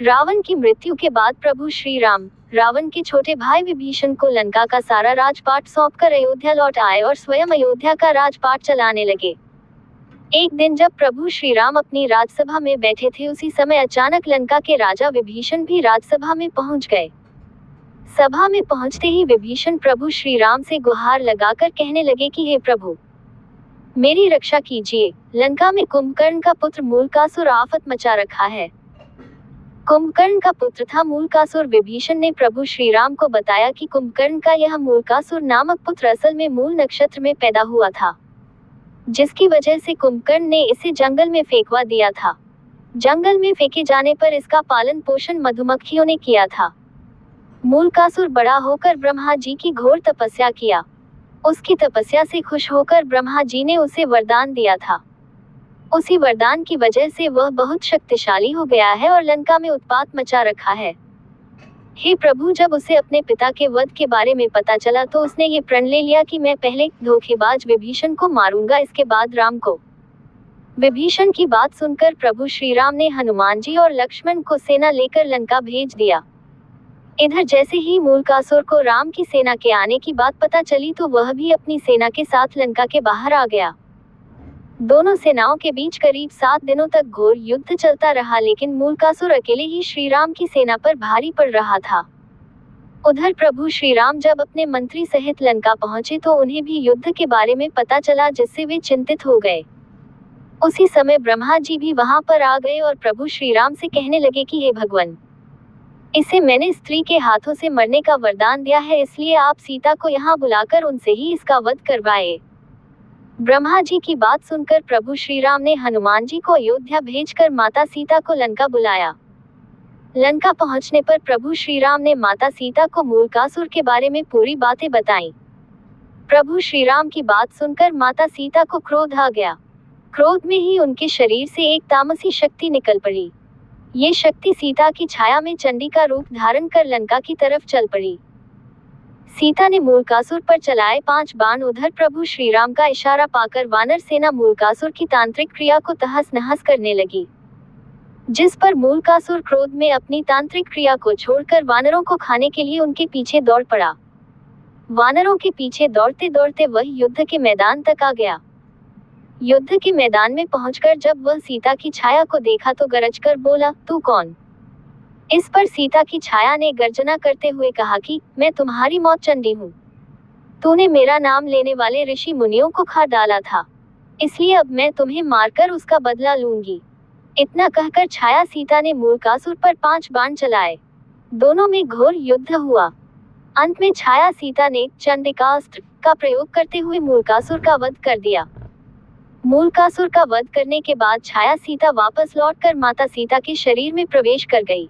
रावण की मृत्यु के बाद प्रभु श्री राम रावण के छोटे भाई विभीषण को लंका का सारा राजपाट सौंपकर अयोध्या लौट आए और स्वयं अयोध्या का राजपाट चलाने लगे। एक दिन जब प्रभु श्री राम अपनी राजसभा में बैठे थे, उसी समय अचानक लंका के राजा विभीषण भी राजसभा में पहुंच गए। सभा में पहुंचते ही विभीषण प्रभु श्री राम से गुहार लगाकर कहने लगे कि हे प्रभु, मेरी रक्षा कीजिए। लंका में कुंभकर्ण का पुत्र मूलकासुर आफत मचा रखा है। कुंभकर्ण का पुत्र था मूलकासुर। विभीषण ने प्रभु श्री राम को बताया कि कुंभकर्ण का यह मूलकासुर नामक पुत्र असल में मूल नक्षत्र में पैदा हुआ था, जिसकी वजह से कुंभकर्ण ने इसे जंगल में फेंकवा दिया था। जंगल में फेंके जाने पर इसका पालन पोषण मधुमक्खियों ने किया था। मूलकासुर बड़ा होकर ब्रह्मा जी की घोर तपस्या किया। उसकी तपस्या से खुश होकर ब्रह्मा जी ने उसे वरदान दिया था। उसी वरदान की वजह से वह बहुत शक्तिशाली हो गया है और लंका में उत्पात मचा रखा है। हे प्रभु, जब उसे अपने पिता के वध के बारे में पता चला तो उसने ये प्रण ले लिया कि मैं पहले धोखेबाज विभीषण को मारूंगा, इसके बाद राम को। विभीषण की बात सुनकर प्रभु श्री राम ने हनुमान जी और लक्ष्मण को सेना लेकर लंका भेज दिया। इधर जैसे ही मूलकासुर को राम की सेना के आने की बात पता चली तो वह भी अपनी सेना के साथ लंका के बाहर आ गया। दोनों सेनाओं के बीच करीब 7 दिनों तक घोर युद्ध चलता रहा, लेकिन मूलकासुर अकेले ही श्री राम की सेना पर भारी पड़ रहा था। उधर प्रभु श्री राम जब अपने मंत्री सहित लंका पहुंचे तो उन्हें भी युद्ध के बारे में पता चला, जिससे वे चिंतित हो गए। उसी समय ब्रह्मा जी भी वहां पर आ गए और प्रभु श्री राम से कहने लगे कि हे भगवान, इसे मैंने स्त्री के हाथों से मरने का वरदान दिया है, इसलिए आप सीता को यहाँ बुलाकर उनसे ही इसका वध करवाए। ब्रह्मा जी की बात सुनकर प्रभु श्री राम ने हनुमान जी को अयोध्या भेजकर माता सीता को लंका बुलाया। लंका पहुंचने पर प्रभु श्री राम ने माता सीता को मूलकासुर के बारे में पूरी बातें बताईं। प्रभु श्री राम की बात सुनकर माता सीता को क्रोध आ गया। क्रोध में ही उनके शरीर से एक तामसी शक्ति निकल पड़ी। ये शक्ति सीता की छाया में चंडी का रूप धारण कर लंका की तरफ चल पड़ी। सीता ने मूलकासुर पर चलाए 5 बाण। उधर प्रभु श्री राम का इशारा पाकर वानर सेना मूलकासुर की तांत्रिक क्रिया को तहस नहस करने लगी, जिस पर मूलकासुर क्रोध में अपनी तांत्रिक क्रिया को छोड़कर वानरों को खाने के लिए उनके पीछे दौड़ पड़ा। वानरों के पीछे दौड़ते दौड़ते वह युद्ध के मैदान तक आ गया। युद्ध के मैदान में पहुंचकर जब वह सीता की छाया को देखा तो गरजकर बोला, तू कौन? इस पर सीता की छाया ने गर्जना करते हुए कहा कि मैं तुम्हारी मौत चंडी हूँ। तूने मेरा नाम लेने वाले ऋषि मुनियों को खा डाला था, इसलिए अब मैं तुम्हें मारकर उसका बदला लूंगी। इतना कहकर छाया सीता ने मूलकासुर पर 5 बाण चलाए। दोनों में घोर युद्ध हुआ। अंत में छाया सीता ने चंडिकास्त्र का प्रयोग करते हुए मूलकासुर का वध कर दिया। मूलकासुर का वध करने के बाद छाया सीता वापस लौटकर माता सीता के शरीर में प्रवेश कर गई।